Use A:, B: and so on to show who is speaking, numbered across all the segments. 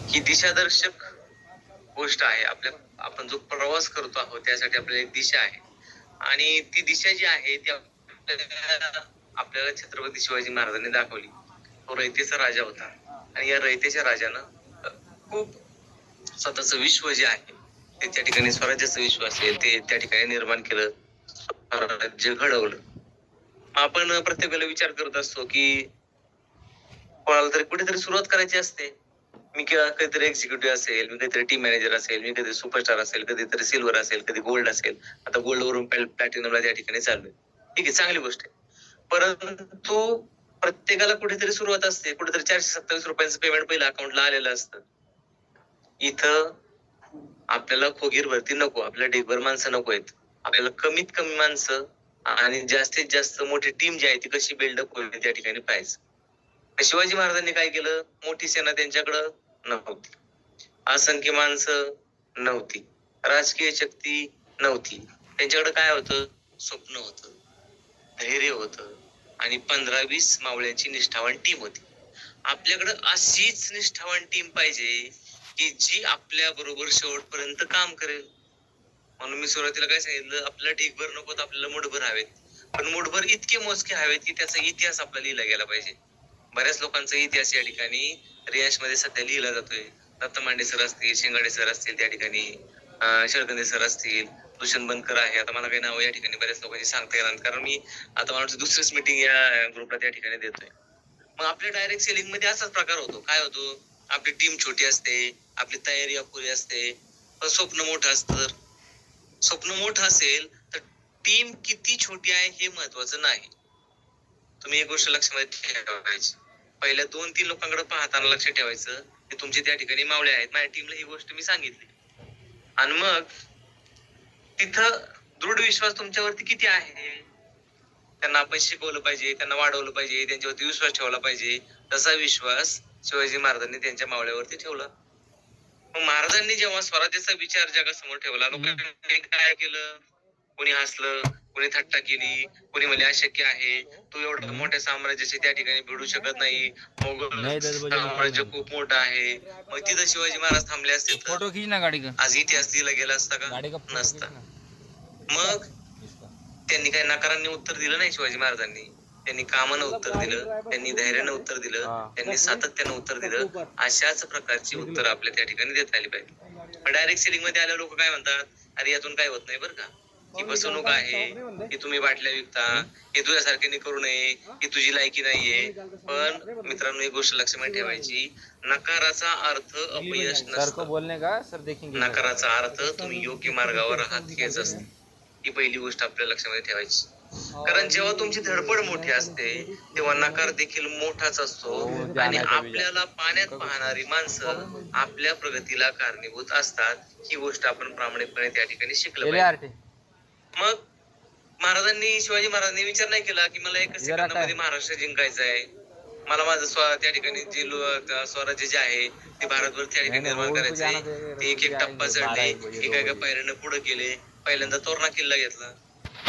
A: ही दिशादर्शक गोष्ट आहे. आपण जो प्रवास करतो आहोत त्यासाठी आपल्याला एक दिशा आहे आणि ती दिशा जी आहे ती आपल्याला छत्रपती शिवाजी महाराजांनी दाखवली. तो रयतेचा राजा होता आणि या रयतेच्या राजानं खूप स्वतःच विश्व जे आहे ते त्या ठिकाणी स्वराज्याचं विश्व असेल ते त्या ठिकाणी निर्माण केलं, स्वराज्य घडवलं. आपण प्रत्येक वेळेला विचार करत असतो की कोणाला तरी कुठेतरी सुरुवात करायची असते. मी कधीतरी एक्झिक्युटिव्ह असेल, मी कधीतरी टीम मॅनेजर असेल, मी कधी सुपरस्टार असेल, कधीतरी सिल्वर असेल, कधी गोल्ड असेल. आता गोल्ड वरून प्लॅटिनमला त्या ठिकाणी चाललोय. ठीक आहे, चांगली गोष्ट आहे. परंतु प्रत्येकाला कुठेतरी सुरुवात असते. कुठेतरी 427 रुपयांचं पेमेंट पहिलं अकाउंटला आलेलं असतं. इथं आपल्याला खोगीर भरती नको, आपल्याला ढीगभर माणसं नको आहेत. आपल्याला कमीत कमी माणसं आणि जास्तीत जास्त मोठी टीम जी आहे ती कशी बिल्डअप होईल त्या ठिकाणी पाहायचं. शिवाजी महाराजांनी काय केलं? मोठी सेना त्यांच्याकडं नव्हती, असंख्य माणसं नव्हती, राजकीय शक्ती नव्हती. त्यांच्याकडे काय होतं? स्वप्न होतं, धैर्य होतं आणि 15-20 मावळ्यांची निष्ठावान टीम होती. आपल्याकडे अशीच निष्ठावान टीम पाहिजे की जी आपल्या बरोबर शेवटपर्यंत काम करेल. म्हणून मी सुरुवातीला काय सांगितलं, आपल्याला ढीगभर नको तर आपल्याला मुठभर हवेत. पण मुठभर इतके मोजके हवेत की त्याचा इतिहास आपला लिहिला गेला पाहिजे. बऱ्याच लोकांचा इतिहास या ठिकाणी रियाश मध्ये सध्या लिहिला जातोय. दत्त मांडे सर असतील, शिंगाडे सर असतील, त्या ठिकाणी शरदंदे सर असतील, दुष्यंत बनकर आहे. आता मला काही नाव या ठिकाणी बऱ्याच लोकांची सांगता येणार कारण मी आता मला दुसरीच मीटिंग या ग्रुपला त्या ठिकाणी देतोय. मग आपल्या डायरेक्ट सेलिंग मध्ये असाच प्रकार होतो. काय होतो? आपली टीम छोटी असते, आपली तयारी अपुरी असते, पण स्वप्न मोठं असतं. स्वप्न मोठं असेल तर टीम किती छोटी आहे हे महत्वाचं नाही. तुम्ही एक गोष्ट लक्षामध्ये ठेवायची, पहिल्या 2-3 लोकांकडे पाहताना लक्ष ठेवायचं की तुमचे त्या ठिकाणी मावळे आहेत. माझ्या टीमला ही गोष्ट मी सांगितली आणि मग तिथं दृढ विश्वास तुमच्यावरती किती आहे, त्यांना आपण शिकवलं पाहिजे, त्यांना वाढवलं पाहिजे, त्यांच्यावरती विश्वास ठेवला पाहिजे. तसा विश्वास शिवाजी महाराजांनी त्यांच्या मावळ्यावरती ठेवला. मग महाराजांनी जेव्हा स्वराज्याचा विचार जगासमोर ठेवला, लोकांनी काय केलं? कोणी हसलं, कोणी थट्टा केली, कोणी म्हणले अशक्य आहे, तू एवढं मोठ्या साम्राज्याचे त्या ठिकाणी भिडू शकत नाही, मोगल साम्राज्य खूप मोठं आहे. मग तिथं शिवाजी महाराज थांबले असते
B: फोटो खींच ना गाडी का,
A: आज इतिहास लिहिला गेला असता का? नसता. मग त्यांनी काही नकारांनी उत्तर दिलं नाही. शिवाजी महाराजांनी त्यांनी कामानं उत्तर दिलं, त्यांनी धैर्यानं उत्तर दिलं, त्यांनी सातत्यानं उत्तर दिलं. अशाच प्रकारची उत्तर आपल्या त्या ठिकाणी देता आली पाहिजे. डायरेक्ट सेलिंग मध्ये आल्या लोक काय म्हणतात, अरे यातून काय होत नाही बरं का, ही फसवणूक आहे, की तुम्ही बाटल्या विकता, हे तुझ्यासारख्याने करू नये, ही तुझी लायकी नाहीये. पण मित्रांनो एक गोष्ट लक्षात ठेवायची, नकाराचा अर्थ अपयश नसतं. नकाराचा अर्थ तुम्ही योग्य मार्गावर आहात हेच असतं. ही पहिली गोष्ट आपल्याला लक्षामध्ये ठेवायची. कारण जेव्हा तुमची धडपड मोठी असते तेव्हा नकार देखील मोठाच असतो आणि आपल्याला पाण्यात पाहणारी माणसं आपल्या प्रगतीला कारणीभूत असतात. ही गोष्ट आपण प्रामाणिकपणे त्या ठिकाणी शिकलं पाहिजे. मग महाराजांनी, शिवाजी महाराजांनी विचार नाही केला की मला 1 सेकंदामध्ये महाराष्ट्र जिंकायचं आहे, मला माझं त्या ठिकाणी जे स्वराज्य जे आहे ते भारतभर त्या ठिकाणी निर्माण करायचं आहे. ते एक टप्पा चढले, एका पायऱ्यानं पुढे गेले. पहिल्यांदा तोरणा किल्ला घेतला,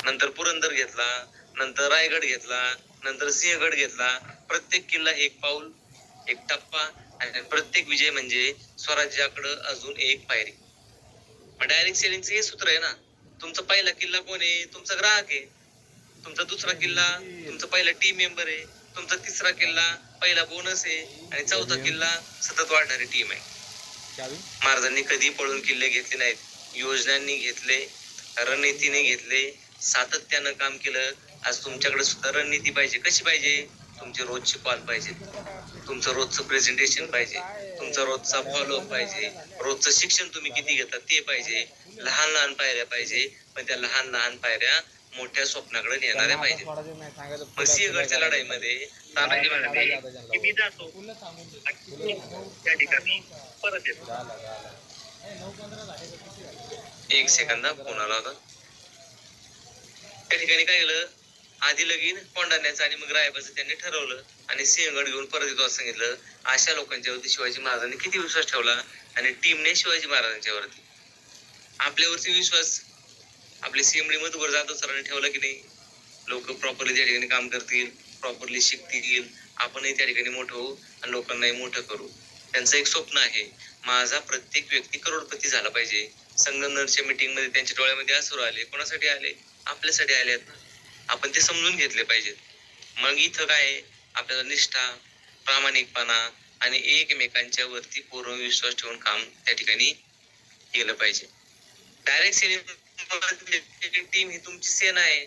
A: नंतर पुरंदर घेतला, नंतर रायगड घेतला, नंतर सिंहगड घेतला. प्रत्येक किल्ला एक पाऊल, एक टप्पा आणि प्रत्येक विजय म्हणजे स्वराज्याकडे अजून एक पायरी. डायरेक्ट सेलिंगचं हे सूत्र आहे ना. तुमचा पहिला किल्ला कोण आहे? तुमचा ग्राहक आहे. तुमचा दुसरा किल्ला तुमचा पहिला टीम मेंबर आहे. तुमचा तिसरा किल्ला पहिला बोनस आहे आणि चौथा किल्ला सतत वाढणारी टीम आहे. महाराजांनी कधी पळून किल्ले घेतले नाहीत, योजनांनी घेतले, रणनीतीने घेतले, सातत्यानं काम केलं. आज तुमच्याकडे सुद्धा रणनीती पाहिजे. कशी पाहिजे? तुमचे रोजचे कॉल पाहिजे, तुमचं रोजचं प्रेझेंटेशन पाहिजे, तुमचा रोजचा फॉलोअप पाहिजे, रोजचं शिक्षण तुम्ही किती घेतात ते पाहिजे, लहान लहान पायऱ्या पाहिजे, पण त्या लहान लहान पायऱ्या मोठ्या स्वप्नाकडे नेणाऱ्या पाहिजे. मग सिंहगडच्या लढाईमध्ये तानाजी म्हणाले की मी जातो त्या ठिकाणी परत येतो. 1 सेकंद फोन आला होता. त्या ठिकाणी काय केलं, आधी लगीन कोंडाण्याचं आणि मग रायबाचं त्यांनी ठरवलं आणि सिंहगड घेऊन परत येतो असं सांगितलं. अशा लोकांच्यावरती शिवाजी महाराजांनी किती विश्वास ठेवला आणि टीमने शिवाजी महाराजांच्या वरती आपल्यावरती विश्वास आपले सीएमडी मधुकर जाधव सरांनी ठेवला की नाही. लोक प्रॉपरली त्या ठिकाणी काम करतील, प्रॉपरली शिकतील, आपणही त्या ठिकाणी मोठं होऊ आणि लोकांनाही मोठं करू. त्यांचं एक स्वप्न आहे. माझा प्रत्येक व्यक्ती करोडपती झाला पाहिजे. संगमनेरच्या मीटिंग मध्ये त्यांच्या डोळ्यामध्ये आसरू आले. कोणासाठी आले? आपल्यासाठी आलेत. आपण ते समजून घेतले पाहिजेत. मग इथं काय आहे? आपल्याला निष्ठा, प्रामाणिकपणा आणि एकमेकांच्या वरती पूर्ण विश्वास ठेवून काम त्या ठिकाणी केलं पाहिजे. डायरेक्ट सेलिंग टीम ही तुमची सेना आहे.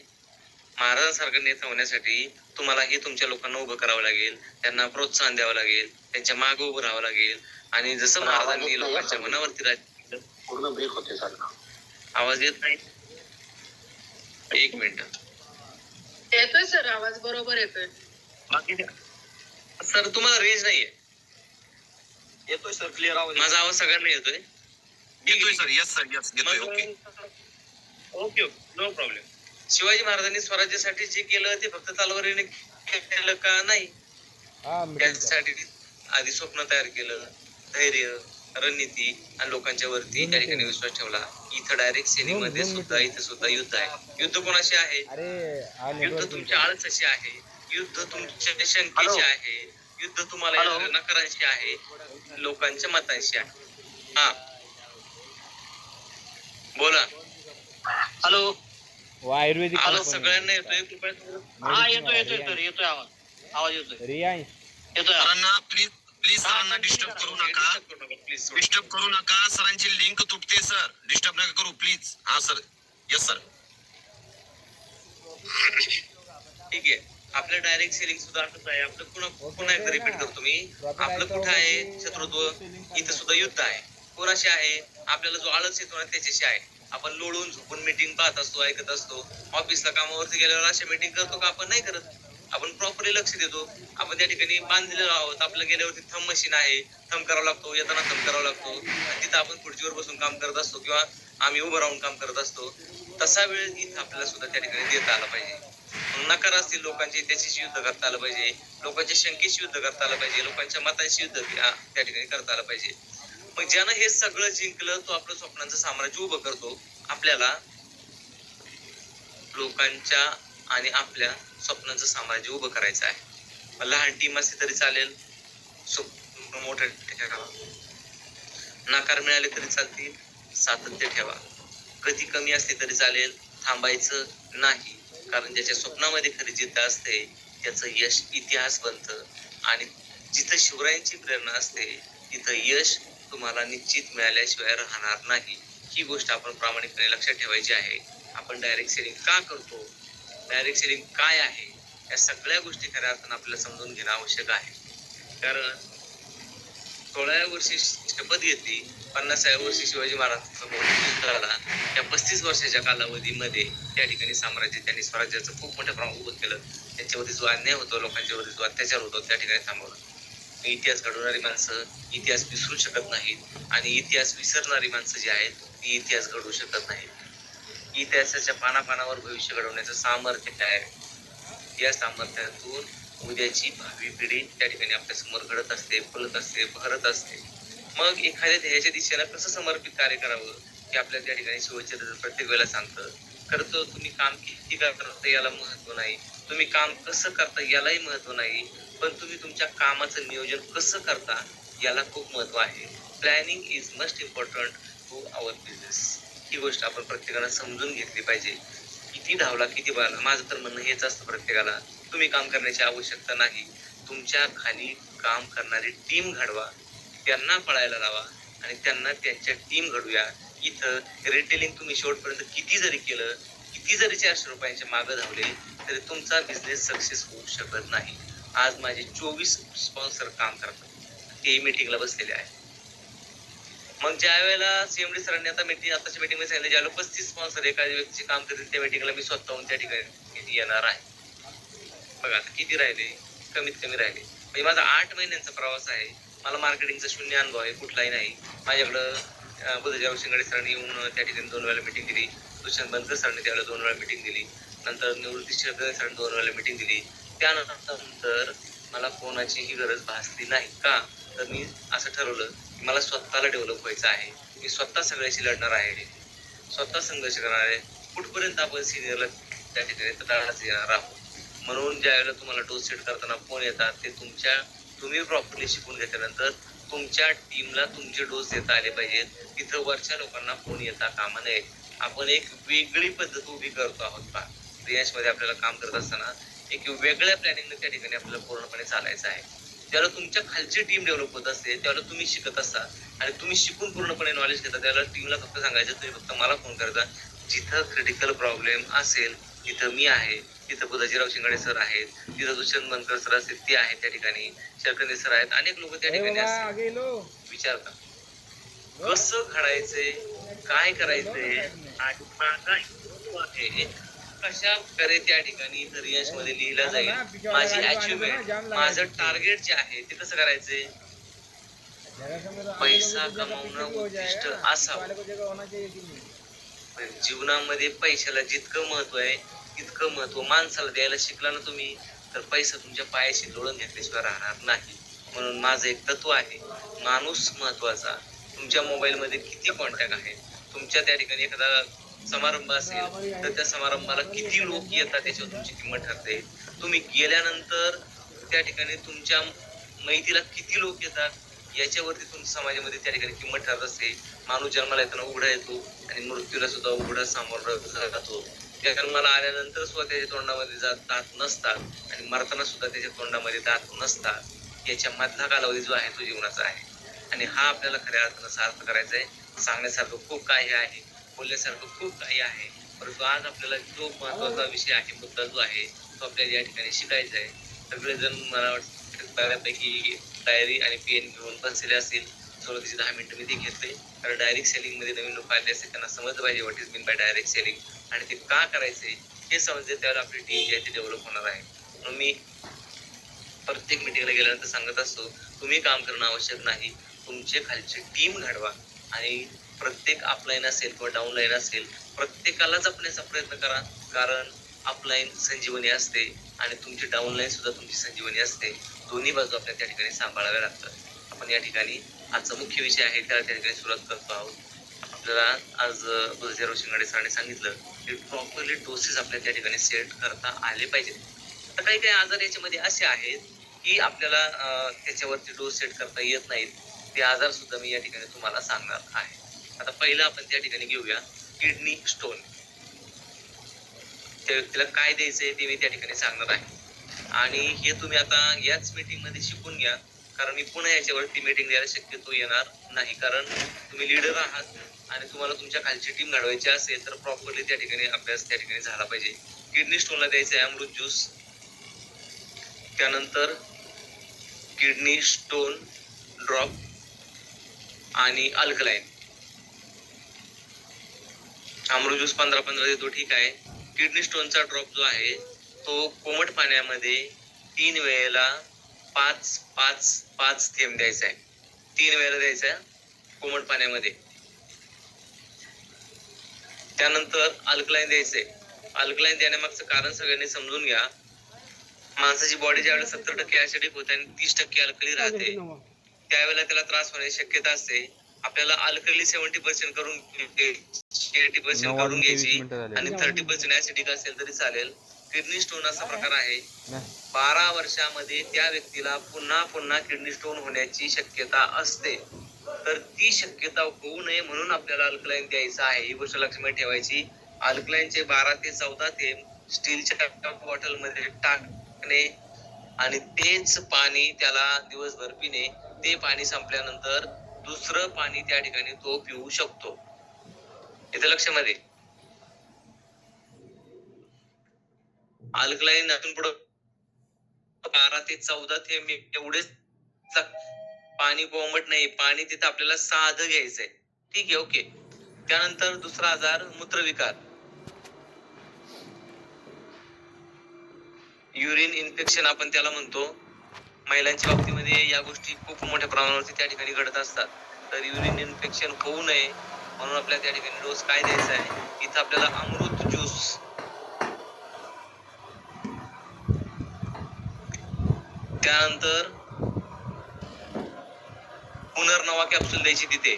A: महाराजांसारखं नेता होण्यासाठी तुम्हाला हे तुमच्या लोकांना उभं करावं लागेल, त्यांना प्रोत्साहन द्यावं लागेल, त्यांच्या मागे उभं राहावं लागेल. आणि जसं महाराजांनी लोकांच्या मनावरती राज्य
B: पूर्ण ब्रेक होते सारखा.
A: आवाज येत नाही. एक मिनिट.
C: येतोय सर, आवाज बरोबर येतोय.
A: बाकी सर तुम्हाला रेंज नाहीये?
B: येतोय सर, क्लिअर आवाज.
A: माझा आवाज सगळ्यांना येतोय?
B: येतोय सर. यस सर, यस येतोय. Okay
A: okay, no problem. Shivaji महाराजांनी स्वराज्यासाठी जे केलं ते फक्त तलवारीने केलं का? नाही. त्यासाठी आधी स्वप्न तयार केलं, धैर्य, रणनीती आणि लोकांच्या वरती त्या ठिकाणी विश्वास ठेवला. इथं डायरेक्ट सेलिंग मध्ये सुद्धा इथं सुद्धा युद्ध आहे. युद्ध कोणाशी आहे? युद्ध तुमच्या आळसाशी आहे, युद्ध तुमच्या शंकेशी आहे, युद्ध तुम्हाला नकारांशी आहे, लोकांच्या मतांशी आहे. हा बोला.
B: हॅलो.
D: आयुर्वेदिक
A: आवाज सगळ्यांना येतोय?
B: हा येतोय सर, येतोय आवाज येतोय. येतोय. सरांना प्लीज सरांना डिस्टर्ब करू नका. डिस्टर्ब करू नका. सरांची लिंक तुटते सर. डिस्टर्ब नका करू प्लीज. हा सर. Yes sir.
A: ठीक आहे. आपलं डायरेक्ट सेलिंग सुद्धा असंच आहे. आपलं पुन्हा एकदा रिपीट करतो मी. आपलं कुठं आहे शत्रुत्व? इथं सुद्धा युद्ध आहे. कोणाशी आहे? आपल्याला जो आळस येतो ना त्याच्याशी आहे. आपण लोळून झोपून मीटिंग पाहत असतो, ऐकत असतो. ऑफिसला कामावरती गेल्यावर अशा मीटिंग करतो का? आपण नाही करत. आपण प्रॉपरली लक्ष देतो. आपण त्या ठिकाणी बांधलेलो आहोत. आपलं गेल्यावरती थंब मशीन आहे, थंब करावा लागतो, येताना थंब करावा लागतो. तिथं आपण खुर्चीवर बसून काम करत असतो किंवा आम्ही उभं राहून काम करत असतो. तसा वेळ इथं आपल्याला सुद्धा त्या ठिकाणी देता आला पाहिजे. नकार असतील लोकांचे त्याच्याशी युद्ध करता आलं पाहिजे, लोकांच्या शंकेशी युद्ध करता आलं पाहिजे, लोकांच्या मतांशी युद्ध त्या ठिकाणी करता आलं पाहिजे. मग ज्यानं हे सगळं जिंकलं तो आपलं स्वप्नांचं साम्राज्य उभं करतो. आपल्याला लोकांच्या आणि आपल्या स्वप्नांचं साम्राज्य उभं करायचं आहे. लहान टीम असली तरी चालेल, मोठ्या ठेवा. नकार मिळाले तरी चालतील, सातत्य ठेवा. गती कमी असली तरी चालेल, थांबायचं नाही. कारण ज्याच्या स्वप्नामध्ये खरी जिद्द असते त्याचं यश इतिहास बनतं. आणि जिथं शिवरायांची प्रेरणा असते तिथं यश तुम्हाला निश्चित मिळाल्याशिवाय राहणार नाही. ही गोष्ट आपण प्रामाणिकपणे लक्षात ठेवायची आहे. आपण डायरेक्ट सेलिंग का करतो, डायरेक्ट सेलिंग काय आहे, या सगळ्या गोष्टी खऱ्या अर्थानं आपल्याला समजून घेणं आवश्यक आहे. कारण 16व्या वर्षी शपथ घेतली, 50व्या वर्षी शिवाजी महाराजांचा झाला. या 35 वर्षाच्या कालावधीमध्ये त्या ठिकाणी साम्राज्य त्यांनी स्वराज्याचं खूप मोठ्या प्रमाणात उभं केलं. त्यांच्यावरती जो अन्याय होतो, लोकांच्यावरती जो अत्याचार होतो त्या ठिकाणी थांबवला. इतिहास घडवणारी माणसं इतिहास विसरू शकत नाहीत आणि इतिहास विसरणारी माणसं जी आहेत ती इतिहास घडवू शकत नाहीत. इतिहासाच्या पानापानावर भविष्य घडवण्याचं सामर्थ्य आहे. या सामर्थ्यातून उद्याची भावी पिढी त्या ठिकाणी आपल्या समोर घडत असते, फुलत असते, बहरत असते. मग एखाद्या ध्येयाच्या दिशेला कसं समर्पित कार्य करावं हे आपल्याला त्या ठिकाणी शिवचरित्र प्रत्येक वेळेला सांगतं. खरं तुम्ही काम किती करता याला महत्व नाही, तुम्ही काम कसं करता यालाही महत्व नाही, पण तुम्ही तुमच्या कामाचं नियोजन कसं करता याला खूप महत्व आहे. Planning is must important to our business. ही गोष्ट आपण प्रत्येकाला समजून घेतली पाहिजे. किती धावला किती बळाला, माझं तर म्हणणं हेच असतं प्रत्येकाला, तुम्ही काम करण्याची आवश्यकता नाही. तुमच्या खाली काम करणारी टीम घडवा, त्यांना पळायला लावा आणि त्यांना त्यांच्या टीम घडूया. इथं रिटेलिंग तुम्ही शेवटपर्यंत किती जरी केलं, किती जरी 400 रुपयांच्या मागं धावले तरी तुमचा बिझनेस सक्सेस होऊ शकत नाही. आज माझे 24 स्पॉन्सर काम करतात, ते मीटिंगला बसलेले आहे. मग ज्या वेळेला सीएमडी सरांनी आताच्या मीटिंग मध्ये सांगितलं, ज्यावेळेला 35 स्पॉन्सर एखाद्या व्यक्तीचे काम करतील त्या मीटिंगला मी स्वतःहून त्या ठिकाणी येणार आहे. बघा आता किती राहिले, कमीत कमी राहिले. म्हणजे माझा 8 महिन्यांचा प्रवास आहे. मला मार्केटिंगचा शून्य अनुभव आहे, कुठलाही नाही. माझ्याकडं बुधजाव शिंगाडे सरांनी येऊन त्या ठिकाणी 2 वेळेला मीटिंग दिली. दुष्यंत बनकर सरांनी त्यावेळेला 2 वेळा मीटिंग दिली. नंतर निवृत्ती शिरकर सरांनी 2 वेळेला मीटिंग दिली. त्यानंतर मला कोणाचीही गरज भासली नाही. का तर मी असं ठरवलं की मला स्वतःला डेव्हलप व्हायचं आहे. मी स्वतः सगळ्याशी लढणार आहे, स्वतः संघर्ष करणार आहे. कुठपर्यंत आपण सिनियरला त्या ठिकाणी तडाखाच येणार आहोत. म्हणून ज्या वेळेला तुम्हाला डोस सेट करताना फोन येतात ते तुम्ही प्रॉपरली शिकून घेतल्यानंतर तुमच्या टीमला तुमचे डोस देता आले पाहिजेत. तिथं वरच्या लोकांना फोन येता कामा नये. आपण एक वेगळी पद्धत उभी करतो आहोत पहा. रियाज मध्ये आपल्याला काम करत असताना एक वेगळ्या प्लॅनिंगने त्या ठिकाणी आपल्याला पूर्णपणे चालायचं आहे. त्यावेळेला तुमच्या खालची टीम डेव्हलप होत असते, त्यावेळेला तुम्ही शिकत असता आणि तुम्ही शिकून पूर्णपणे नॉलेज घेता. त्यावेळेला टीमला फक्त सांगायचं तुम्ही फक्त मला फोन करता. जिथं क्रिटिकल प्रॉब्लेम असेल तिथं मी आहे, तिथं बुधाजीराव शिंगाडे सर आहेत, तिथं दुष्यंत बनकर सर असतील ते आहेत, त्या ठिकाणी शरकंदे सर आहेत, अनेक लोक त्या ठिकाणी असतील. विचार का कसं घडायचंय, काय करायचंय आणि माझा आहे कशा प्रकारे त्या ठिकाणी रियाज मध्ये लिहिलं जाईल. माझी अचिव्हमेंट, माझं टार्गेट जे आहे ते कसं करायचंय. पैसा कमावणं उद्दिष्ट असावं. जीवनामध्ये पैशाला जितकं महत्व आहे तितकं महत्व माणसाला द्यायला शिकला ना तुम्ही, तर पैसा तुमच्या पायाशी जोडून घेतल्याशिवाय राहणार नाही. म्हणून माझं एक तत्व आहे, माणूस महत्वाचा. तुमच्या मोबाईल मध्ये किती कॉन्टॅक्ट आहे, तुमच्या त्या ठिकाणी एखादा समारंभ असेल तर त्या समारंभाला किती लोक येतात त्याच्यावर तुमची किंमत ठरते. तुम्ही गेल्यानंतर त्या ठिकाणी तुमच्या माहितीला किती लोक येतात याच्यावरती तुमच्या समाजामध्ये त्या ठिकाणी किंमत ठरत असते. माणूस जन्माला येताना उघडा येतो आणि मृत्यूला सुद्धा उघडा सामोरं जातो. त्या जन्माला आल्यानंतर सुद्धा त्याच्या तोंडामध्ये दात नसतात आणि मरताना सुद्धा त्याच्या तोंडामध्ये दात नसतात. याच्या मधला कालावधी जो आहे तो जीवनाचा आहे आणि हा आपल्याला खऱ्या अर्थानं सार्थ करायचा आहे. सांगण्यासारखं खूप काही आहे, बोलण्यासारखं खूप काही आहे, परंतु आज आपल्याला जो महत्वाचा विषय आहे, मुद्दा जो आहे तो आपल्याला या ठिकाणी शिकायचा आहे. सगळेजण मला वाटतं बऱ्यापैकी डायरी आणि पेन घेऊन बसलेले असतील. सुरुवातीचे 10 मिनिटं मी ते घेतले, कारण डायरेक्ट सेलिंग मध्ये नवीन लोक आले असते, त्यांना समजलं पाहिजे what is mean by direct selling आणि ते का करायचे हे समजले, त्यावर आपली टीम जी आहे ती डेव्हलप होणार आहे. म्हणून मी प्रत्येक मीटिंगला गेल्यानंतर सांगत असतो, तुम्ही काम करणं आवश्यक नाही, तुमचे खालची टीम घडवा आणि प्रत्येक अपलाईन असेल किंवा डाऊनलाईन असेल प्रत्येकाला जपण्याचा प्रयत्न करा. कारण अपलाईन संजीवनी असते आणि तुमची डाऊनलाईन सुद्धा तुमची संजीवनी असते. दोन्ही बाजू आपल्या त्या ठिकाणी सांभाळाव्या लागतात. आपण या ठिकाणी आजचा मुख्य विषय आहे त्या ठिकाणी सुरुवात करतो आहोत. आपल्याला आज बुधाजीराव शिंगाडे सरांनी सांगितलं की प्रॉपरली डोसेस आपल्या त्या ठिकाणी सेट करता आले पाहिजेत. तर काही काही आजार याच्यामध्ये असे आहेत की आपल्याला त्याच्यावरती डोस सेट करता येत नाहीत. ते आजार सुद्धा मी या ठिकाणी तुम्हाला सांगणार आहे. आता पहिलं आपण त्या ठिकाणी घेऊया किडनी स्टोन. त्या व्यक्तीला काय द्यायचंय ते मी त्या ठिकाणी सांगणार आहे आणि हे तुम्ही आता याच मीटिंग मध्ये शिकून घ्या, कारण मी पुन्हा याच्यावरती मीटिंग द्यायला शक्यतो येणार नाही. कारण तुम्ही लीडर आहात आणि तुम्हाला तुमच्या खालची टीम घडवायची असेल तर प्रॉपरली त्या ठिकाणी अभ्यास त्या ठिकाणी झाला पाहिजे. किडनी स्टोनला द्यायचं आहे अमृत ज्यूस, त्यानंतर किडनी स्टोन ड्रॉप आणि अल्कलाईन. अमृत ज्यूस 15-15 देतो, ठीक आहे. किडनी स्टोनचा ड्रॉप जो आहे तो कोमट पाण्यामध्ये 3 वेळेला 5-5-5 थेंब द्यायचा आहे. 3 वेळेला द्यायचा आहे कोमट पाण्यामध्ये. त्यानंतर अल्कलाईन द्यायचंय. अल्कलाईन देण्यामागचं कारण सगळ्यांनी समजून घ्या. माणसाची बॉडी ज्यावेळेला 70% ऍसिडिक होते आणि 30% अल्कली राहते त्यावेळेला त्याला त्रास होण्याची शक्यता असते. आपल्याला अल्कली 70% करून 80% करून घ्यायची आणि 30% ऍसिडिक असेल तरी चालेल. किडनी स्टोन असा प्रकार आहे, 12 वर्षामध्ये त्या व्यक्तीला पुन्हा पुन्हा किडनी स्टोन होण्याची शक्यता असते. तर ती शक्यता होऊ नये म्हणून आपल्याला अल्कलाईन द्यायचं आहे. ही गोष्ट लक्षात ठेवायची. अल्कलाईनचे 12 ते 14 थेंब स्टीलच्या बॉटल मध्ये टाकणे आणि तेच पाणी त्याला दिवसभर पिणे. ते पाणी संपल्यानंतर दुसरं पाणी त्या ठिकाणी तो पिऊ शकतो. इथे लक्षामध्ये अल्कलाईन अजून पुढे 12 ते 14 थेंब एवढेच. पाणी कोमट नाही, पाणी तिथं आपल्याला साधं घ्यायचंय, ठीक आहे, ओके. त्यानंतर दुसरा आजार मूत्रविकार, युरिन इन्फेक्शन आपण त्याला म्हणतो. महिलांच्या बाबतीमध्ये या गोष्टी खूप मोठ्या प्रमाणावरती त्या ठिकाणी घडत असतात. तर युरिन इन्फेक्शन होऊ नये म्हणून आपल्या त्या ठिकाणी डोस काय द्यायचा आहे, इथं आपल्याला अमृत ज्यूस, त्यानंतर पुनर्नवा कॅप्सूल द्यायची. तिथे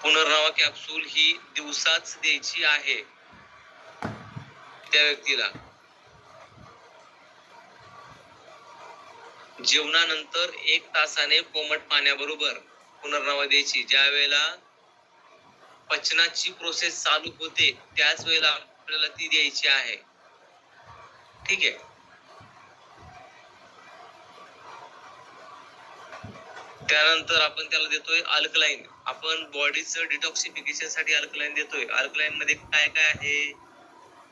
A: पुनर्नवा कॅप्सूल ही दिवसाच द्यायची आहे त्या व्यक्तीला. जेवणानंतर 1 तासाने कोमट पाण्याबरोबर पुनर्नवा द्यायची. ज्या वेळेला पचनाची प्रोसेस चालू होते त्याच वेळेला आपल्याला ती द्यायची आहे. ठीक आहे. त्यानंतर आपण त्याला देतोय अल्कलाइन. आपण बॉडीचं डिटॉक्सिफिकेशन साठी अल्कलाइन देतोय. अल्कलाइन मध्ये काय काय आहे?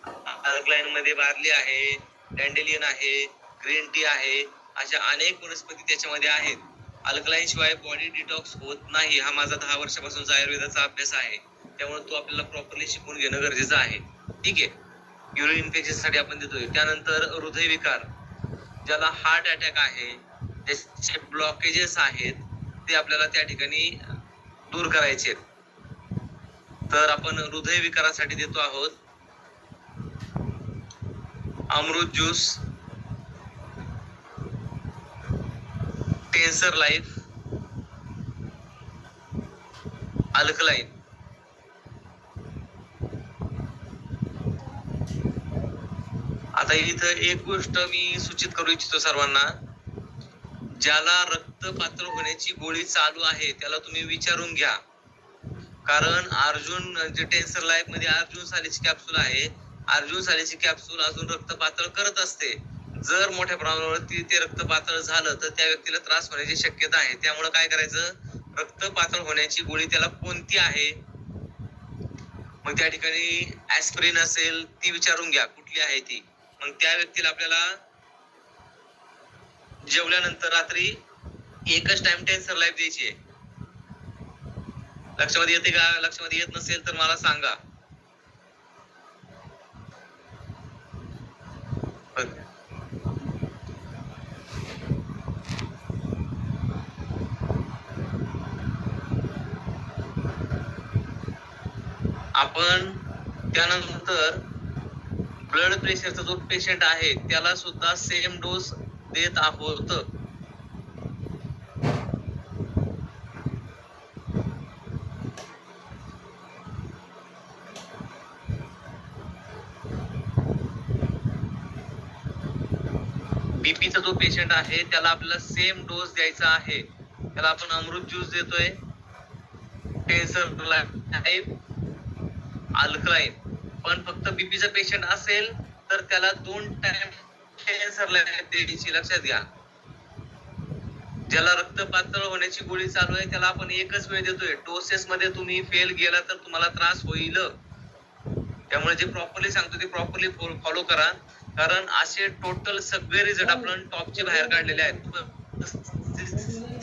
A: अल्कलाइन मध्ये बार्ली आहे, डॅन्डेलियन आहे, ग्रीन टी आहे, अशा अनेक वनस्पती त्याच्यामध्ये आहेत. अल्कलाइन शिवाय बॉडी डिटॉक्स होत नाही. हा माझा 10 वर्षापासूनचा आयुर्वेदाचा अभ्यास आहे. त्यामुळे तो आपल्याला प्रॉपरली शिकून घेणं गरजेचं आहे. ठीक आहे. युरिन इन्फेक्शन साठी आपण देतोय. त्यानंतर हृदयविकार, ज्याला हार्ट अटॅक आहे, त्याचे ब्लॉकेजेस आहेत, ते आपल्याला त्या ठिकाणी दूर करायचे. तर आपण हृदयविकारासाठी देतो आहोत अमृत ज्यूस, टेन्सर लाईफ, अल्कलाइन. आता इथं एक गोष्ट मी सूचित करू इच्छितो सर्वांना, ज्याला रक्त पातळ होण्याची गोळी चालू आहे त्याला तुम्ही विचारून घ्या. कारण अर्जुन जे टेन्सर लाईफ मध्ये अर्जुन सालीची कॅप्सूल आहे, अर्जुन सालीची कॅप्सूल अजून रक्त पातळ करत असते. जर मोठ्या प्रमाणावरती ते रक्त पातळ झालं तर त्या व्यक्तीला त्रास होण्याची शक्यता आहे. त्यामुळे काय करायचं, रक्त पातळ होण्याची गोळी त्याला कोणती आहे, मग त्या ठिकाणी ऍस्पिरिन असेल ती विचारून घ्या कुठली आहे ती. मग त्या व्यक्तीला आपल्याला जेवल्यानंतर रात्री एकच टाइम टेन्सर लाईफ द्यायची आहे. लक्षामध्ये येते का? लक्षामध्ये येत नसेल तर मला सांगा. आपण त्यानंतर ब्लड प्रेशरचा जो पेशंट आहे त्याला सुद्धा सेम डोस देत आहोत. बीपीचा जो पेशंट आहे त्याला आपल्याला सेम डोस द्यायचा आहे. त्याला आपण अमृत ज्यूस देतोय, टेन्सर लाईफ, अल्कलाइन. पण फक्त बीपीचा पेशंट असेल तर त्याला 2 टाइम टेन्सर लाईफ द्यायची. लक्षात घ्या. ज्याला रक्त पातळ होण्याची गोळी चालू आहे त्याला आपण एकच वेळ देतोय. डोसेस मध्ये तुम्ही फेल गेला तर तुम्हाला त्रास होईल. त्यामुळे जे प्रॉपरली सांगतो ते प्रॉपरली फॉलो करा. कारण असे टोटल सगळे रिझल्ट आपण टॉपचे बाहेर काढलेले आहेत.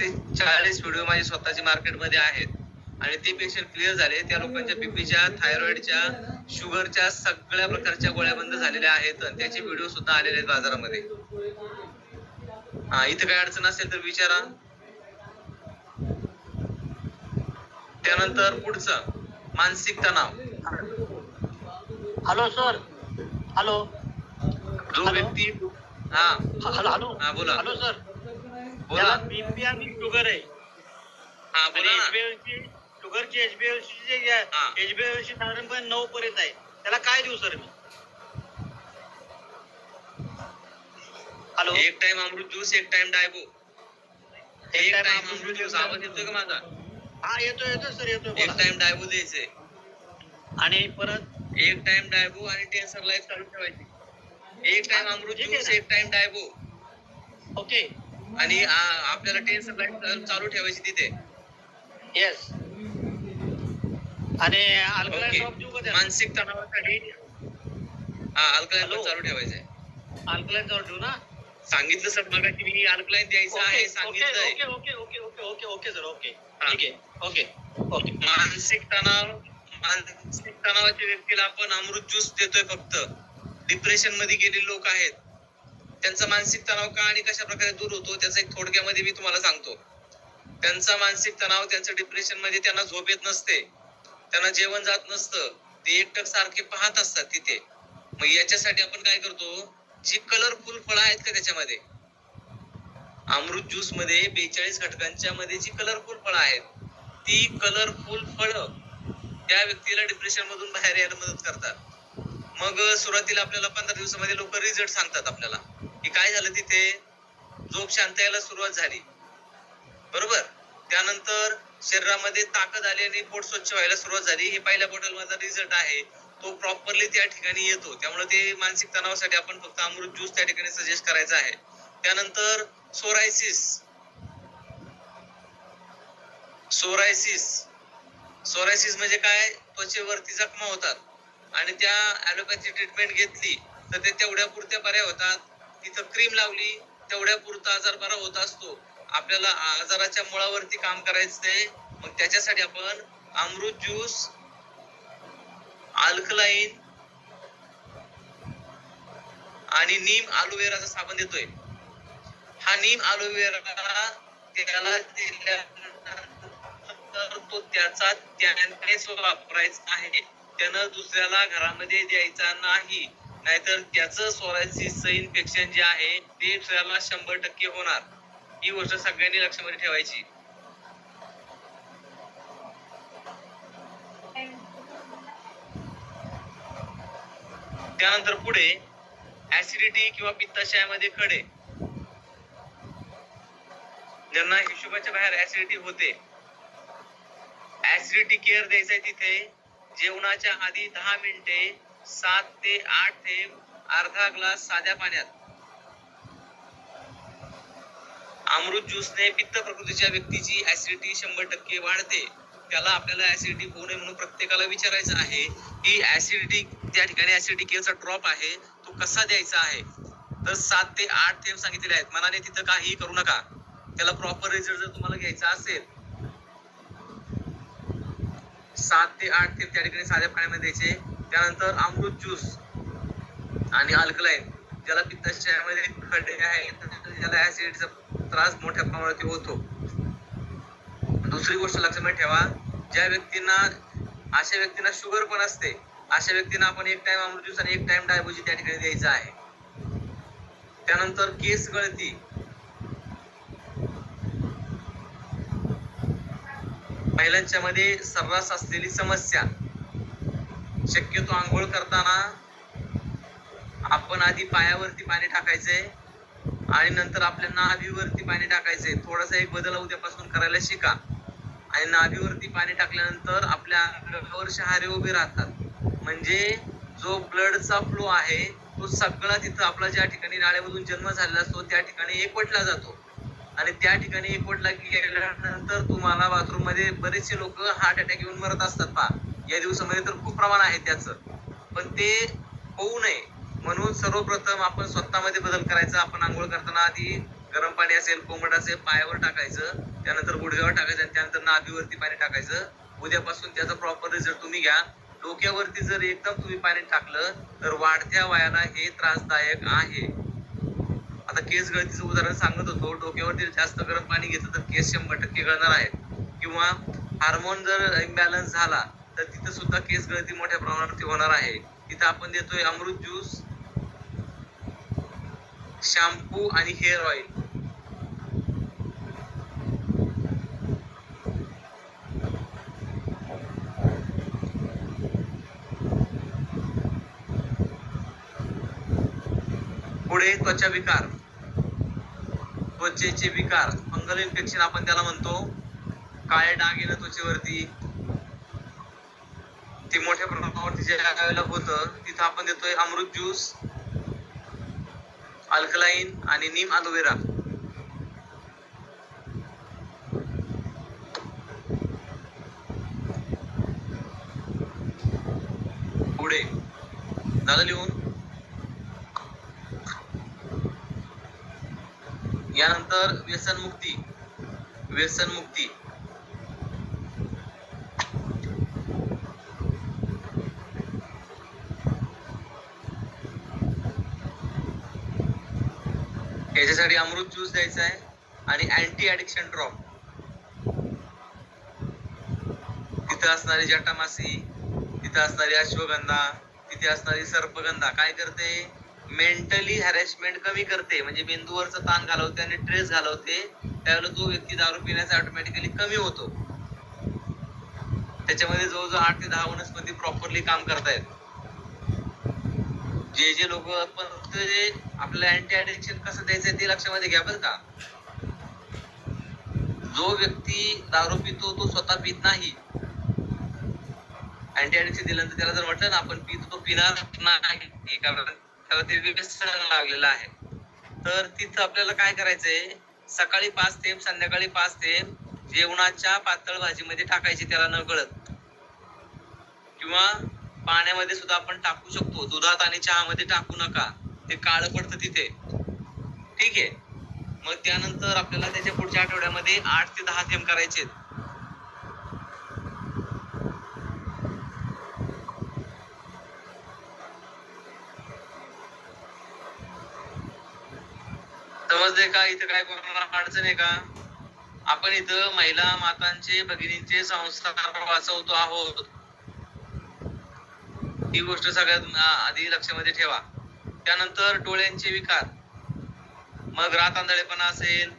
A: ते 40 व्हिडिओ माझे स्वतःचे मार्केटमध्ये आहेत आणि ते पेशंट क्लिअर झाले. त्या लोकांच्या बीपीच्या, थायरॉइडच्या, शुगरच्या सगळ्या प्रकारच्या गोळ्या बंद झालेल्या आहेत. त्याचे व्हिडिओ सुद्धा आलेले आहेत बाजारामध्ये. इथं काय अडचण असेल तर विचारा. त्यानंतर पुढचं मानसिक तणाव.
B: Hello sir. हॅलो.
A: जो व्यक्ती
B: हॅलो.
A: हा बोला.
B: Hello sir.
A: बोला.
B: बीपी आणि शुगर आहे.
A: हा बोला.
B: शुगरची HbA1c साधारणपणे 9 पर्यंत आहे. त्याला काय देऊ सर मी? हॅलो.
A: एक टाइम अमृत ज्यूस, एक टाइम डायबो. एक टाइम अमृत ज्यूस. आवाज येतोय का माझा?
B: हा येतोय सर, येतोय.
A: एक टाइम डायबो द्यायचे
B: आणि परत
A: एक टाइम डायबो आणि टेन्सर लाईफ चालू ठेवायची. एक टाइम अमृत ज्यूस, एक टाइम डायबो.
B: ओके.
A: आणि आपल्याला टेन्सर लाईफ चालू ठेवायची तिथे.
B: येस. आणि अल्कलाइन ड्रॉप देऊ का?
A: मानसिक तणावासाठी अल्कलाइन पण चालू ठेवायचंय.
B: अल्कलाइन ड्रॉप देऊ ना?
A: सांगितलं सर मग की मी अल्कलाइन द्यायचं आहे सांगितलंय.
B: Okay okay okay okay okay sir. Okay ठीक आहे. Okay okay.
A: मानसिक तणावाच्या व्यक्तीला आपण अमृत ज्यूस देतोय फक्त. डिप्रेशन मध्ये गेलेले लोक आहेत त्यांचा मानसिक तणाव का आणि कशा प्रकारे दूर होतो त्याचा एक थोडक्यामध्ये मी तुम्हाला सांगतो. त्यांचा मानसिक तणाव, त्यांचं डिप्रेशन मध्ये त्यांना झोप येत नसते, त्यांना जेवण जात नसतं, ते एकटक सारखे पाहत असतात तिथे. मग याच्यासाठी आपण काय करतो, जी कलरफुल फळं आहेत का त्याच्यामध्ये, अमृत ज्यूस मध्ये 42 घटकांच्या मध्ये जी कलरफुल फळं आहेत, ती कलरफुल फळं त्या व्यक्तीला डिप्रेशन मधून बाहेर यायला मदत करतात. मग सुरुवातीला आपल्याला 15 दिवसामध्ये लोक रिझल्ट सांगतात आपल्याला की काय झालं तिथे, झोप शांत यायला सुरुवात झाली, बरोबर. त्यानंतर शरीरामध्ये ताकद आली आणि पोट स्वच्छ व्हायला सुरुवात झाली. हे पहिल्या बॉटल मधला रिझल्ट आहे, तो प्रॉपरली त्या ठिकाणी येतो. त्यामुळे ते मानसिक तणावासाठी आपण फक्त अमृत ज्यूस त्या ठिकाणी सजेस्ट करायचा आहे. त्यानंतर सोरायसिस म्हणजे काय, त्वचेवरती जखमा होतात आणि त्या ॲलोपॅथी ट्रीटमेंट घेतली तर ते तेवढ्या पुरत्या बऱ्या होतात. तिथं क्रीम लावली तेवढ्या पुरता आजार बरा होत असतो. आपल्याला आजाराच्या मुळावरती काम करायचंय. मग त्याच्यासाठी आपण अमृत ज्यूस, अल्कलाइन आणि नीम अलोवेराचा साबण देतोय. हा नीम अलोवेरा त्याला दिल्यानंतर तो त्याचा त्यानेच वापरायचा आहे. त्यानं दुसऱ्याला घरामध्ये द्यायचा नाही, नाहीतर त्याचं सोरायसिसचं इन्फेक्शन जे आहे ते दुसऱ्याला 100% होणार. ही गोष्ट सगळ्यांनी लक्षामध्ये ठेवायची. त्यानंतर पुढे ऍसिडिटी किंवा पित्ताशयामध्ये खडे, ज्यांना हिशोबाच्या बाहेर ऍसिडिटी होते, ऍसिडिटी केअर द्यायचंय. तिथे जेवणाच्या आधी 10 मिनिटे 7 ते 8 थेंब अर्धा ग्लास साध्या पाण्यात. अमृत ज्यूसने पित्त प्रकृतीच्या व्यक्तीची ऍसिडिटी 100% वाढते. त्याला आपल्याला ऍसिडिटी होऊ नये म्हणून प्रत्येकाला विचारायचं आहे की ऍसिडिटी, त्या ठिकाणी ऍसिडिटी केअरचा ड्रॉप आहे तो कसा द्यायचा आहे. तर 7 ते 8 थेंब सांगितलेले आहेत. मनाने तिथं काही करू नका. त्याला प्रॉपर रिझल्ट जर तुम्हाला घ्यायचा असेल 7 ते 8 थेंब त्या ठिकाणी साध्या पाण्यामध्ये द्यायचे. त्यानंतर अमृत ज्यूस आणि अल्कलाइन, ज्याला पित्ताशयामध्ये खडे आहेत, ज्याला ऍसिडिटीचा त्रास मोठ्या प्रमाणात होतो. दुसरी गोष्ट लक्षात ठेवा, अशा व्यक्तींना शुगर पण असते, अशा व्यक्तींना आपण एक टाइम अमृत ज्यूस आणि एक टाइम डायबोजी त्या ठिकाणी द्यायचा आहे. त्यानंतर केस गळती, महिलांच्या मध्ये सर्रास असलेली समस्या. शक्यतो आंघोळ करताना आपण आधी पायावरती पाणी टाकायचंय आणि नंतर आपल्या नाभीवरती पाणी टाकायचंय. थोडासा एक बदल उद्यापासून करायला शिका. आणि नाभीवरती पाणी टाकल्यानंतर आपल्या अंगावर शहारे उभे राहतात, म्हणजे जो ब्लडचा फ्लो आहे तो सगळा तिथं आपला ज्या ठिकाणी नाळेमधून जन्म झालेला असतो त्या ठिकाणी एकवटला जातो. आणि त्या ठिकाणी एकवटला गेल्यानंतर तुम्हाला बाथरूम मध्ये बरेचसे लोक हार्ट अटॅक येऊन मरत असतात. पहा, या दिवसामध्ये तर खूप प्रमाण आहे त्याचं. पण ते होऊ नये म्हणून सर्वप्रथम आपण स्वतःमध्ये बदल करायचा. आपण आंघोळ करताना आधी गरम पाणी असेल, कोमट असेल, पायावर टाकायचं, त्यानंतर गुडघ्यावर टाकायचं आणि त्यानंतर नाभीवरती पाणी टाकायचं. उद्यापासून त्याचा प्रॉपर रिझल्ट तुम्ही घ्या. डोक्यावरती जर एकदम तुम्ही पाणी टाकलं तर वाढत्या वयाला हे त्रासदायक आहे. आता केस गळतीचं उदाहरण सांगत होतो. डोक्यावरती जास्त गरम पाणी घेतलं तर केस 100% गळणार आहेत. किंवा हार्मोन जर इम्बॅलन्स झाला तर तिथं सुद्धा केस गळती मोठ्या प्रमाणावरती होणार आहे. इथं आपण देतोय अमृत ज्यूस, शॅम्पू आणि हेअर ऑइल. पुढे त्वचा विकार, त्वचेचे विकार, फंगल इन्फेक्शन आपण त्याला म्हणतो. काळे डाग येणं त्वचेवरती, ते मोठ्या प्रमाणावरती ज्या वेळेला होतं तिथं आपण देतोय अमृत ज्यूस, अल्कलाइन आणि नीम अलोवेरा. पुढे झालं लिहून. यानंतर व्यसनमुक्ती. याच्यासाठी अमृत ज्यूस द्यायचा आहे आणि अँटी ऍडिक्शन ड्रॉप. तिथे असणारी जटामासी, तिथे असणारी अश्वगंधा, तिथे असणारी सर्पगंधा काय करते, मेंटली हॅरेसमेंट कमी करते. म्हणजे मेंदूवरचा ताण घालवते आणि स्ट्रेस घालवते. त्यावेळेला तो व्यक्ती दारू पिण्याचा ऑटोमॅटिकली कमी होतो. त्याच्यामध्ये जवळजवळ 8 ते 10 वनस्पती प्रॉपरली काम करतायत. जे लोक पण ते आपल्याला अँटी ऍडिक्शन कसं द्यायचं ते लक्षामध्ये घ्या बरं का. जो व्यक्ती दारू पितो तो स्वतः पित नाही. अँटी ऍडिक्शन दिल्यानंतर त्याला जर म्हटलं ना आपण पितो तो पिणार नाही, कारण त्याला ते व्यसन लागलेलं आहे. तर तिथं आपल्याला काय करायचंय, सकाळी 5 थेंब संध्याकाळी 5 थेंब जेवणाच्या पातळ भाजीमध्ये टाकायचे त्याला न कळत, किंवा पाण्यामध्ये सुद्धा आपण टाकू शकतो. दुधात आणि चहामध्ये टाकू नका, ते काळं पडतं तिथे. ठीक आहे. मग त्यानंतर आपल्याला त्याच्या पुढच्या आठवड्यामध्ये 8 ते 10 थेंब करायचे. समजले का? इथं काय कोणाला अडचण आहे का? आपण इथं महिला मातांचे भगिनींचे संस्कार वाचवतो आहोत. ही गोष्ट सगळ्यात आधी लक्षामध्ये ठेवा. त्यानंतर डोळ्यांचे विकार, मग रात आंधळेपणा असेल,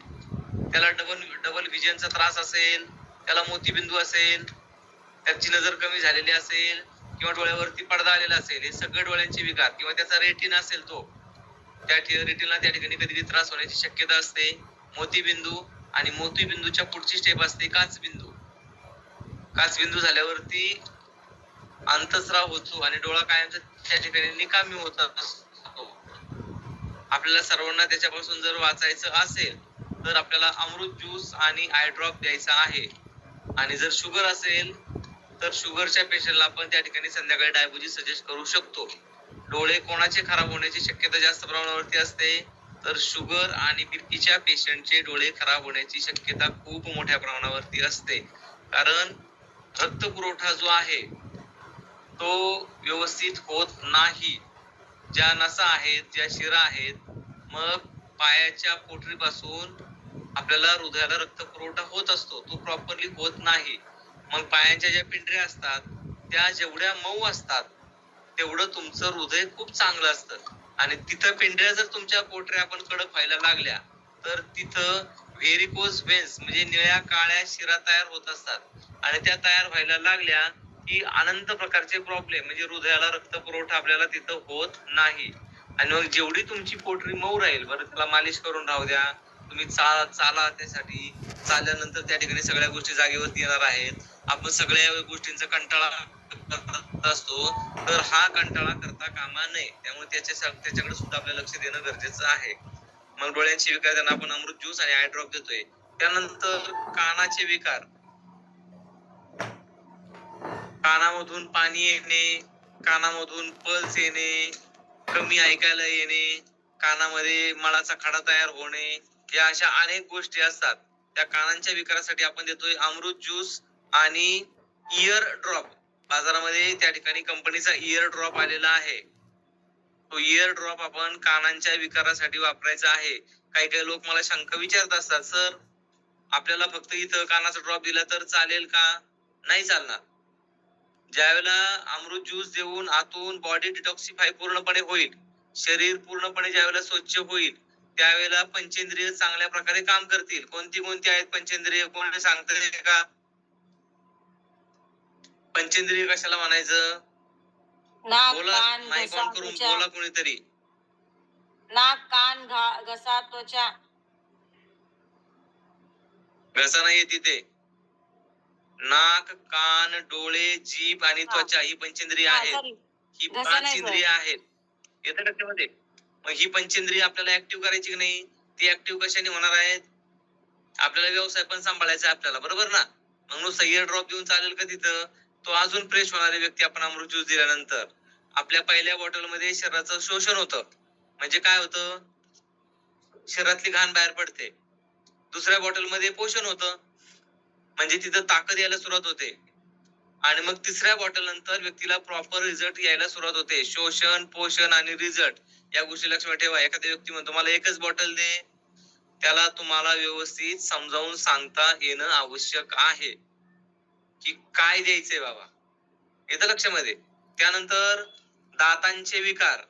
A: त्याला डबल विजनचा त्रास असेल, त्याला मोतीबिंदू असेल, त्याची नजर कमी झालेली असेल, किंवा डोळ्यावरती पडदा आलेला असेल, हे सगळे डोळ्यांचे विकार, किंवा त्याचा रेटिना असेल तो त्या रेटिनला त्या ठिकाणी कधी त्रास होण्याची शक्यता असते. मोतीबिंदू आणि मोतीबिंदूच्या पुढची स्टेप असते काचबिंदू. काचबिंदू झाल्यावरती अंतस्राव होतो आणि डोळा कायमचा त्या ठिकाणी निकामी होत असतो. आपल्याला सर्वांना त्याच्यापासून जर वाचायचं असेल तर आपल्याला अमृत ज्यूस आणि आय ड्रॉप द्यायचा आहे. आणि जर शुगर असेल तर शुगरच्या पेशंटला आपण त्या ठिकाणी संध्याकाळी डायबुजी सजेस्ट करू शकतो. डोळे कोणाचे खराब होण्याची शक्यता जास्त प्रमाणावरती असते, तर शुगर आणि बीपीच्या पेशंटचे डोळे खराब होण्याची शक्यता खूप मोठ्या प्रमाणावरती असते. कारण रक्तपुरवठा जो आहे तो व्यवस्थित होत नाही. ज्या नसा आहेत, ज्या शिरा आहेत, मग पायाच्या पोटरीपासून आपल्याला हृदयाला रक्तपुरवठा होत असतो, तो प्रॉपरली होत नाही. मग पायाच्या ज्या पिंढऱ्या असतात त्या जेवढ्या मऊ असतात तेवढं तुमचं हृदय खूप चांगलं असतं. आणि तिथं पिंढऱ्या जर तुमच्या पोटऱ्या आपण कडक व्हायला लागल्या तर तिथं व्हेरिकोज व्हेन्स म्हणजे निळ्या काळ्या शिरा तयार होत असतात. आणि त्या तयार व्हायला लागल्या की अनंत प्रकारचे प्रॉब्लेम, म्हणजे हृदयाला रक्तपुरवठा आपल्याला तिथं होत नाही. आणि मग जेवढी तुमची पोटरी मऊ राहील, बरं त्याला मालिश करून राहू द्या, तुम्ही चाला, त्यासाठी चालल्यानंतर त्या ठिकाणी सगळ्या गोष्टी जागेवरती येणार आहेत. आपण सगळ्या गोष्टींचा कंटाळा करत असतो, तर हा कंटाळा करता कामा नये. त्यामुळे त्याच्याकडे सुद्धा आपल्याला लक्ष देणं गरजेचं आहे. मग डोळ्यांचे विकार त्यांना आपण अमृत ज्यूस आणि आय ड्रॉप देतोय. त्यानंतर कानाचे विकार, कानामधून पाणी येणे, कानामधून पल्स येणे, कमी ऐकायला येणे, कानामध्ये मळाचा खडा तयार होणे, या अशा अनेक गोष्टी असतात. त्या कानांच्या विकारासाठी आपण देतोय अमृत ज्यूस आणि इयर ड्रॉप. बाजारामध्ये त्या ठिकाणी कंपनीचा इयर ड्रॉप आलेला आहे. तो इयर ड्रॉप आपण कानांच्या विकारासाठी वापरायचा आहे. काही लोक मला शंका विचारत असतात, सर आपल्याला फक्त इथं कानाचा ड्रॉप दिला तर चालेल का? नाही चालणार. ज्यावेळेला अमृत ज्यूस देऊन आतून बॉडी डिटॉक्सिफाय पूर्णपणे होईल, शरीर पूर्णपणे ज्यावेळेला स्वच्छ होईल, त्यावेळेला पंचेंद्रिय चांगल्या प्रकारे काम करतील. कोणती आहेत पंचेंद्रिय, कोणी सांगता का? पंचेंद्रिय कशाला म्हणायचं? बोला, माईक ऑन करून बोला कोणीतरी.
D: नाक, कान, घसा, त्वचा.
A: घसा नाही तिथे. नाक, कान, डोळे, जीभ आणि त्वचा ही पंचेंद्रिय आहेत. ही 5 इंद्रिय आहेत. येतं लक्षामध्ये? मग ही पंचेंद्रिय आपल्याला ऍक्टिव्ह करायची की नाही? ती ऍक्टिव्ह कशाने होणार आहेत? आपल्याला व्यवसाय पण सांभाळायचा आहे आपल्याला, बरोबर ना? मग नुसतं इयर ड्रॉप देऊन चालेल का तिथं? तो अजून फ्रेश होणारी व्यक्ती आपण अमृत ज्यूस दिल्यानंतर आपल्या पहिल्या बॉटलमध्ये शरीराचं शोषण होतं. म्हणजे काय होतं? शरीरातली घाण बाहेर पडते. दुसऱ्या बॉटलमध्ये पोषण होतं, म्हणजे तिथं ताकद यायला सुरुवात होते. आणि मग तिसऱ्या बॉटल नंतर व्यक्तीला प्रॉपर रिझल्ट यायला सुरुवात होते. शोषण, पोषण आणि रिझल्ट या गोष्टी लक्षात ठेवा. एखादा व्यक्ती म्हणतो मला एकच बॉटल दे, त्याला तुम्हाला व्यवस्थित समजावून सांगता येणं आवश्यक आहे की काय द्यायचंय बाबा. येतं लक्षामध्ये? त्यानंतर दातांचे विकार,